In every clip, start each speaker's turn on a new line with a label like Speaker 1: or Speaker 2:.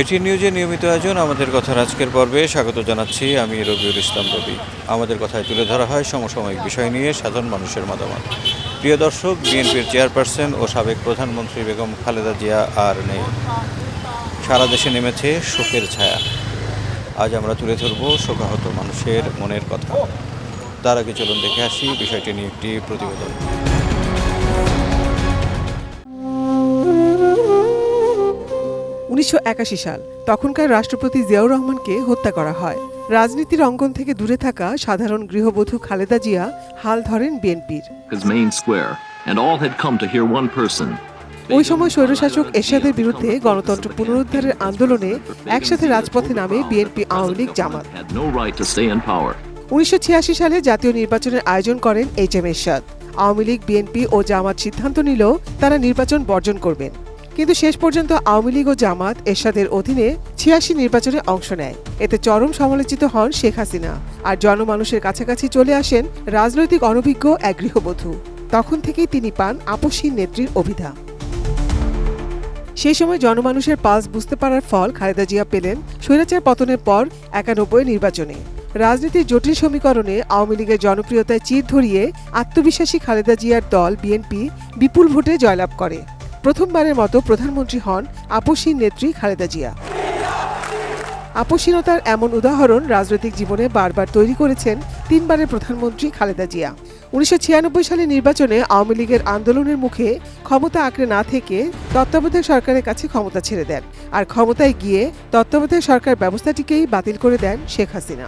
Speaker 1: এটি নিউজে নিয়মিত আয়োজন আমাদের কথার আজকের পর্বে স্বাগত জানাচ্ছি আমি রবিউল ইসলাম রবি। আমাদের কথায় তুলে ধরা হয় সমসাময়িক বিষয় নিয়ে সাধারণ মানুষের মতামত। প্রিয় দর্শক, বিএনপির চেয়ারপারসন ও সাবেক প্রধানমন্ত্রী বেগম খালেদা জিয়া আর নেই। সারা দেশে নেমেছে শোকের ছায়া। আজ আমরা তুলে ধরব শোকাহত মানুষের মনের কথা। তার আগে চলুন দেখে আসি বিষয়টি নিয়ে একটি প্রতিবেদন।
Speaker 2: ১৯৮১ সাল, তখনকার রাষ্ট্রপতি জিয়াউর রহমানকে হত্যা করা হয়। রাজনীতির অঙ্গন থেকে দূরে থাকা সাধারণ গৃহবধূ খালেদা জিয়া হাল ধরেন বিএনপির। ওই সময় স্বৈরশাসক এরশাদের বিরুদ্ধে গণতন্ত্র পুনরুদ্ধারের আন্দোলনে একসাথে রাজপথে নামে বিএনপি, আওয়ামী লীগ, জামাত। ১৯৮৬ সালে জাতীয় নির্বাচনের আয়োজন করেন এইচ.এম. এরশাদ। আওয়ামী লীগ, বিএনপি ও জামাত সিদ্ধান্ত নিল তারা নির্বাচন বর্জন করবেন। কিন্তু শেষ পর্যন্ত আওয়ামী লীগ ও জামাত এরশাদের অধীনে ৮৬ নির্বাচনে অংশ নেয়। এতে চরম সমালোচিত হন শেখ হাসিনা আর জনমানুষের কাছাকাছি চলে আসেন রাজনৈতিক অনভিজ্ঞ এক গৃহবধূ। তখন থেকেই তিনি পান আপসহীন নেত্রীর অভিধা। সেই সময় জনমানুষের পালস বুঝতে পারার ফল খালেদা জিয়া পেলেন স্বৈরাচার পতনের পর ৯১ নির্বাচনে। রাজনীতির জটিল সমীকরণে আওয়ামী লীগের জনপ্রিয়তায় চির ধরিয়ে আত্মবিশ্বাসী খালেদা জিয়ার দল বিএনপি বিপুল ভোটে জয়লাভ করে। প্রথমবারের মতো প্রধানমন্ত্রী হন আপসহীন নেত্রী খালেদা জিয়া। আপসহীনতার এমন উদাহরণ রাজনৈতিক জীবনে বারবার তৈরি করেছেন তিনবারের প্রধানমন্ত্রী খালেদা জিয়া। ১৯৯৬ সালের নির্বাচনে আওয়ামী লীগের আন্দোলনের মুখে ক্ষমতা আঁকড়ে না থেকে তত্ত্বাবধায়ক সরকারের কাছে ক্ষমতা ছেড়ে দেন, আর ক্ষমতায় গিয়ে তত্ত্বাবধায়ক সরকার ব্যবস্থাটিকেই বাতিল করে দেন শেখ হাসিনা।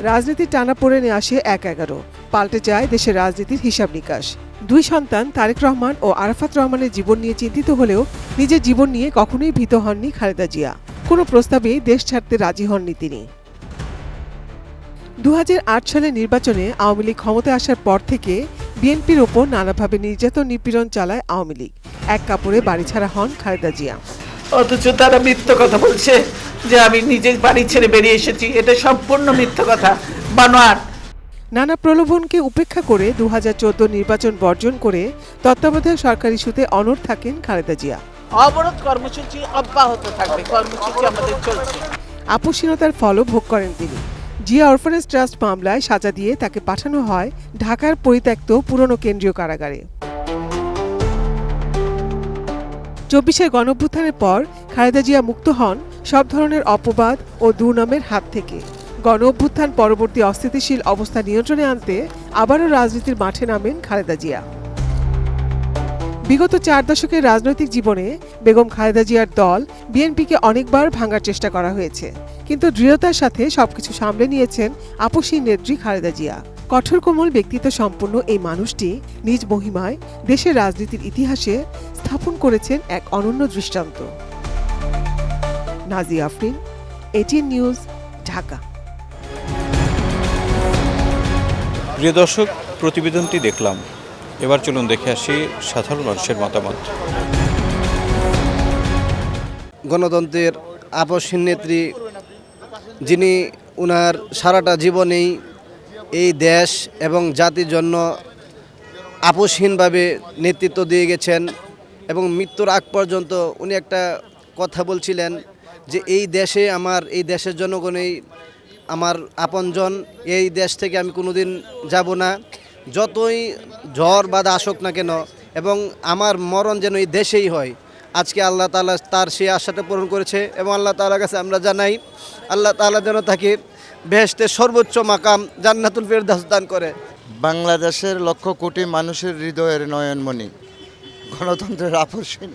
Speaker 2: রাজনীতির টানাপোড়েনে আসে ১/১১, পাল্টে যায় দেশের রাজনীতির হিসাব নিকাশ। দুই সন্তান তারেক রহমান ও আরাফাত রহমানের জীবন নিয়ে চিন্তিত হলেও নিজের জীবন নিয়ে কখনোই ভীত হননি খালেদা জিয়া। কোনো প্রস্তাবেই দেশ ছাড়তে রাজি হননি তিনি। ২০০৮ সালের নির্বাচনে আওয়ামী লীগ ক্ষমতায় আসার পর থেকে বিএনপির ওপর নানাভাবে নির্যাতন নিপীড়ন চালায় আওয়ামী লীগ। এক কাপড়ে বাড়িছাড়া হন খালেদা জিয়া।
Speaker 3: অথচ তারা মিথ্যা কথা বলছে যে আমি নিজে বাড়ি ছেড়ে বেরিয়ে এসেছি। এটা সম্পূর্ণ মিথ্যা কথা, বানোয়াট।
Speaker 2: নানা প্রলোভনকে উপেক্ষা করে ২০১৪ নির্বাচন বর্জন করে তত্ত্বাবধায়ক সরকার ইস্যুতে অনড় থাকেন খালেদা জিয়া।
Speaker 3: অবরোধ কর্মসূচি অব্যাহত থাকবে, কর্মসূচি আমাদের চলছে।
Speaker 2: আপসহীনতার ফলও ভোগ করেন তিনি। জিয়া অরফানেজ ট্রাস্ট মামলায় সাজা দিয়ে তাকে পাঠানো হয় ঢাকার পরিত্যক্ত পুরনো কেন্দ্রীয় কারাগারে। ২৪ গণঅভ্যুত্থানের পর খালেদা জিয়া মুক্ত হন সব ধরনের অপবাদ ও দুর্নামের হাত থেকে। গণঅভ্যুত্থান পরবর্তী অস্থিতিশীল অবস্থা নিয়ন্ত্রণে আনতে আবারও রাজনীতির মাঠে নামেন খালেদা জিয়া। বিগত ৪ দশকের রাজনৈতিক জীবনে বেগম খালেদা জিয়ার দল বিএনপিকে অনেকবার ভাঙার চেষ্টা করা হয়েছে, কিন্তু দৃঢ়তার সাথে সবকিছু সামলে নিয়েছেন আপসহীন নেত্রী খালেদা জিয়া। কঠোর কোমল ব্যক্তিত্ব সম্পন্ন এই মানুষটি নিজ মহিমায় দেশের রাজনীতির ইতিহাসে স্থাপন করেছেন এক অনন্য দৃষ্টান্ত। Nazia Afrin, ATN news, Dhaka.
Speaker 1: প্রিয় দর্শক, প্রতিবেদনটি দেখলাম। এবার চলুন দেখে আসি সাধারণ মানুষের মতামত।
Speaker 4: গণতন্ত্রের আপসহীন নেত্রী, যিনি উনার সারাটা জীবনেই এই দেশ এবং জাতির জন্য আপসহীনভাবে নেতৃত্ব দিয়ে গেছেন এবং মৃত্যুর আগ পর্যন্ত উনি একটা কথা বলছিলেন যে এই দেশে এই দেশের জনগণই আমার আপনজন, এই দেশ থেকে আমি কোনোদিন যাব না, যতই ঝড় বাধা আসুক না কেন, এবং আমার মরণ যেন এই দেশেই হয়। আজকে আল্লাহ তাআলা তার সেই আশাটা পূরণ করেছে এবং আল্লাহ তাআলার কাছে আমরা জানাই আল্লাহ তাআলা যেন তাকে বেহেশতের সর্বোচ্চ মাকাম জান্নাতুল ফেরদাউস দান করে।
Speaker 5: বাংলাদেশের লক্ষ কোটি মানুষের হৃদয়ের নয়নমণি, গণতন্ত্রের আপসহীন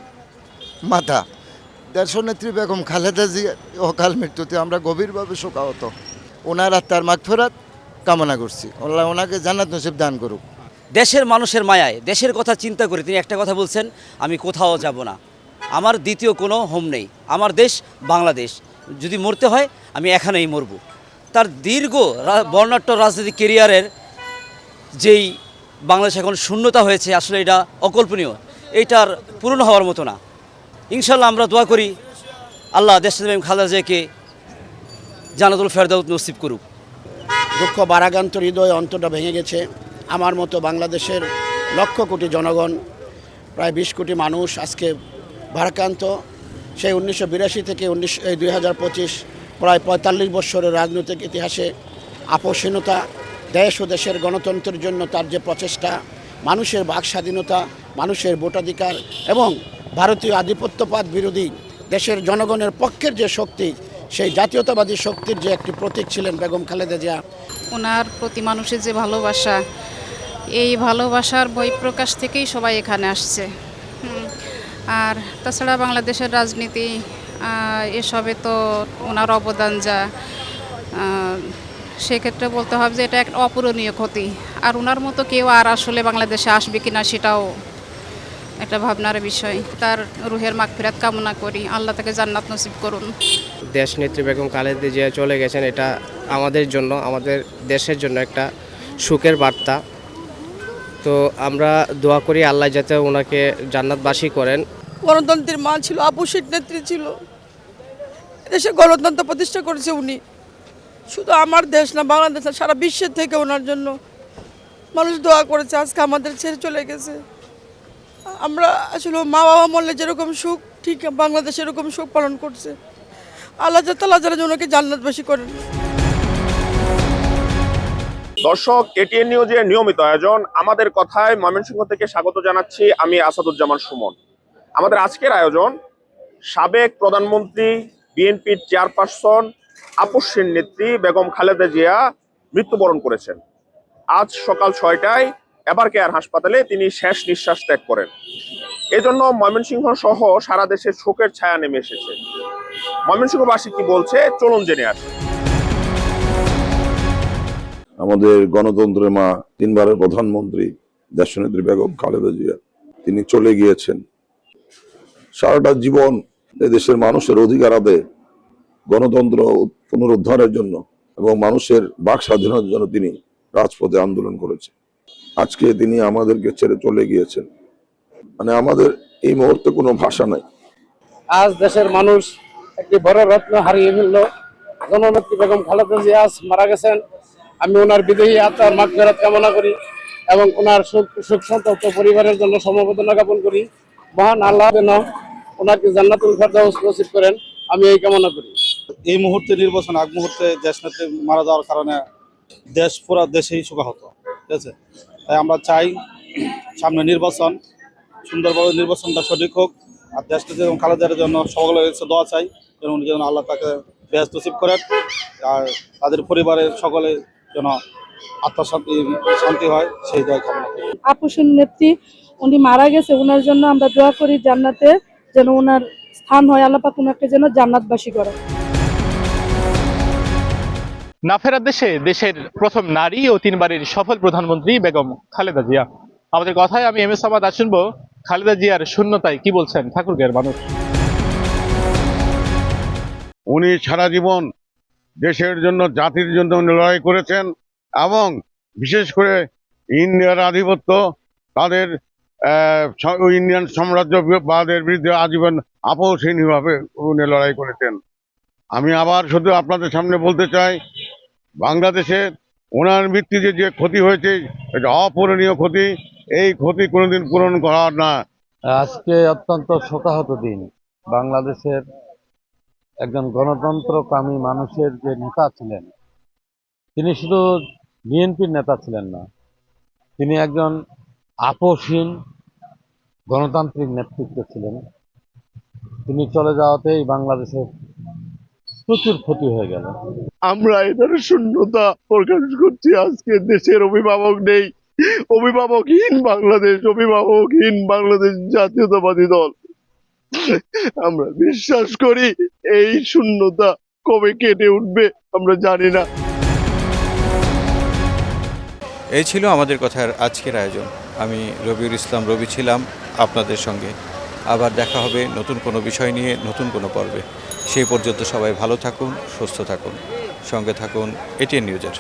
Speaker 5: মাতা দেশনেত্রী বেগম খালেদা জিয়ার অকাল মৃত্যুতে আমরা গভীরভাবে শোকাহত। ওনার আত্মার মাগফিরাত কামনা করছি। আল্লাহ ওনাকে জান্নাত নসিব দান করুক।
Speaker 6: দেশের মানুষের মায়ায়, দেশের কথা চিন্তা করে তিনি একটা কথা বলছেন, আমি কোথাও যাব না, আমার দ্বিতীয় কোনো হোম নেই, আমার দেশ বাংলাদেশ, যদি মরতে হয় আমি এখানেই মরব। তার দীর্ঘ বর্ণাঢ্য রাজনৈতিক কেরিয়ারের যেই বাংলাদেশ এখন শূন্যতা হয়েছে, আসলে এটা অকল্পনীয়, এইটার পূরণ হওয়ার মতো না। ইনশাল্লাহ আমরা দোয়া করি আল্লাহ দেশনেত্রী বেগম খালেদা জিয়াকে জান্নাতুল ফেরদাউস নসিব করুক।
Speaker 7: দুঃখ বারাগান্ত হৃদয়ে অন্তরটা ভেঙে গেছে। আমার মতো বাংলাদেশের লক্ষ কোটি জনগণ, প্রায় 20 কোটি মানুষ আজকে ভারাক্রান্ত। সেই 1982 থেকে 2025 প্রায় 45 বছরের রাজনৈতিক ইতিহাসে আপোষহীনতা, দেশ ও দেশের গণতন্ত্রের জন্য তার যে প্রচেষ্টা, মানুষের বাক স্বাধীনতা, মানুষের ভোটাধিকার এবং ভারতীয় আধিপত্যবাদ বিরোধী দেশের জনগণের পক্ষের যে শক্তি, সেই জাতীয়তাবাদী শক্তির যে একটি প্রতীক ছিলেন বেগম খালেদা জিয়া।
Speaker 8: ওনার প্রতি মানুষের যে ভালোবাসা, এই ভালোবাসার বহিঃপ্রকাশ থেকেই সবাই এখানে আসছে। আর তাছাড়া বাংলাদেশের রাজনীতি এসবে তো ওনার অবদান যা, সেক্ষেত্রে বলতে হবে যে এটা একটা অপূরণীয় ক্ষতি। আর ওনার মতো কেউ আর আসলে বাংলাদেশে আসবে কিনা সেটাও একটা ভাবনার বিষয়। তার রুহের মাগফিরাত কামনা করি, আল্লাহ তাকে জান্নাত নসিব করুন।
Speaker 9: দেশনেত্রী বেগম খালেদা জিয়া চলে গেছেন, এটা আমাদের জন্য, আমাদের দেশের জন্য একটা সুখের বার্তা। তো আমরা দোয়া করি আল্লাহ যাতে ওনাকে জান্নাতবাসী করেন।
Speaker 10: গণতন্ত্রের মা ছিল, আপোষের নেত্রী ছিল, দেশে গণতন্ত্র প্রতিষ্ঠা করেছে উনি। শুধু আমার দেশ না, বাংলাদেশ না, সারা বিশ্বের থেকে ওনার জন্য মানুষ দোয়া করেছে। আজকে আমাদের ছেড়ে চলে গেছে। আমরা আসলে মা বাবা মরলে যেরকম সুখ, ঠিক বাংলাদেশ এরকম সুখ পালন করছে। আল্লাহ তাআলা যেন ওনাকে জান্নাতবাসী করেন।
Speaker 11: দর্শক, এটিএন নিউজের নিয়মিত আয়োজন আমাদের কথায় ময়মনসিংহ থেকে স্বাগত জানাচ্ছি আমি আসাদুজ্জামান সুমন। আমাদের আজকের আয়োজন সাবেক প্রধানমন্ত্রী, বিএনপির চেয়ারপারসন, আপোষহীন নেত্রী বেগম খালেদা জিয়া মৃত্যুবরণ করেছেন। আজ সকাল 6টায় এভার কেয়ার হাসপাতালে তিনি শেষ নিঃশ্বাস ত্যাগ করেন। এজন্য ময়মনসিংহ সহ সারা দেশে শোকের ছায়া নেমে এসেছে। ময়মনসিংহবাসী কি বলছে চলুন জেনে আসি।
Speaker 12: আমাদের গণতন্ত্রের মা, তিনবারের প্রধানমন্ত্রী দেশনেত্রী বেগম খালেদা জিয়া, তিনি চলে গিয়েছেন। সারাটা জীবন দেশের মানুষের অধিকার আদায়ে, গণতন্ত্র পুনরুদ্ধারের জন্য এবং মানুষের বাক স্বাধীনতার জন্য তিনি রাজপথে আন্দোলন করেছেন। আজকে তিনি আমাদেরকে ছেড়ে চলে গিয়েছেন, মানে আমাদের এই মুহূর্তে কোনো ভাষা নাই।
Speaker 9: আজ দেশের মানুষ একটি বড় রত্ন হারিয়ে ফেলল। জননেত্রী বেগম খালেদা জিয়া আজ মারা গেছেন। আমি ওনার বিদেহী আত্মার মাগফিরাত কামনা করি এবং ওনার সুখ সন্তপ্ত পরিবারের জন্য সমবেদনা জ্ঞাপন করি। মহান আল্লাহ যেন ওনাকে জান্নাতুল ফেরদাউস নসিব করেন, আমি এই কামনা করি।
Speaker 13: এই মুহূর্তে নির্বাচন আগ মুহূর্তে দেশনেত্রী মারা যাওয়ার কারণে পুরা দেশেই শোকাহত, ঠিক আছে। তাই আমরা চাই সামনে নির্বাচন, সুন্দরভাবে নির্বাচনটা সঠিক হোক। আর দেশনেত্রী এবং খালেদার জন্য সকলের কাছে দোয়া চাই যেন উনি যেন আল্লাহ তাকে বেহেশত নসিব করেন, আর তাদের পরিবারের সকলে যেন শান্তি হয়, সেই দোয়া কামনা করি।
Speaker 10: আপোষের নেত্রী উনি মারা গেছে, ওনার জন্য আমরা দোয়া করি জান্নাতে যেন ওনার স্থান হয়, আল্লাহ পাক ওনাকে যেন জান্নাতবাসী করে।
Speaker 14: না ফেরা দেশে দেশের প্রথম নারী ও তিনবারের সফল প্রধানমন্ত্রী বেগম খালেদা জিয়া। আমাদের কথায় আমি এম এস আহমদ শুনবো খালেদা জিয়ার শূন্যতায় কি বলছেন ঠাকুরগাঁয়ের মানুষ।
Speaker 12: উনি সারা জীবন দেশের জন্য, জাতির জন্য লড়াই করেছেন এবং বিশেষ করে ইন্ডিয়ার আধিপত্য, তাদের ইন্ডিয়ান সাম্রাজ্যবাদের বিরুদ্ধে আজীবন আপোষহীনভাবে উনি লড়াই করেছেন। আমি আবার শুধু আপনাদের সামনে বলতে চাই, বাংলাদেশে ওনার মৃত্যুতে যে ক্ষতি হয়েছে এটা অপূরণীয় ক্ষতি। এই ক্ষতি কোনোদিন পূরণ করা না।
Speaker 9: আজকে অত্যন্ত শোকাহত দিন। বাংলাদেশের একজন গণতন্ত্রকামী মানুষের যে নেতা ছিলেন, তিনি শুধু বিএনপির নেতা ছিলেন না, তিনি একজন আপোষহীন গণতান্ত্রিক নেতৃত্ব ছিলেন। তিনি চলে যাওয়াতেই বাংলাদেশের প্রচুর ক্ষতি হয়ে গেল।
Speaker 12: আমরা এটার শূন্যতা প্রকাশ করছি। আজকে দেশের অভিভাবক নেই, অভিভাবকহীন বাংলাদেশ, অভিভাবকহীন বাংলাদেশ জাতীয়তাবাদী দল। আমরা বিশ্বাস করি এই শূন্যতা কবে কেটে উঠবে আমরা জানি না।
Speaker 1: এই ছিল আমাদের কথার আজকের আয়োজন। আমি রবিউল ইসলাম রবি ছিলাম আপনাদের সঙ্গে। আবার দেখা হবে নতুন কোনো বিষয় নিয়ে, নতুন কোনো পর্বে। সেই পর্যন্ত সবাই ভালো থাকুন, সুস্থ থাকুন, সঙ্গে থাকুন এটিএন নিউজের।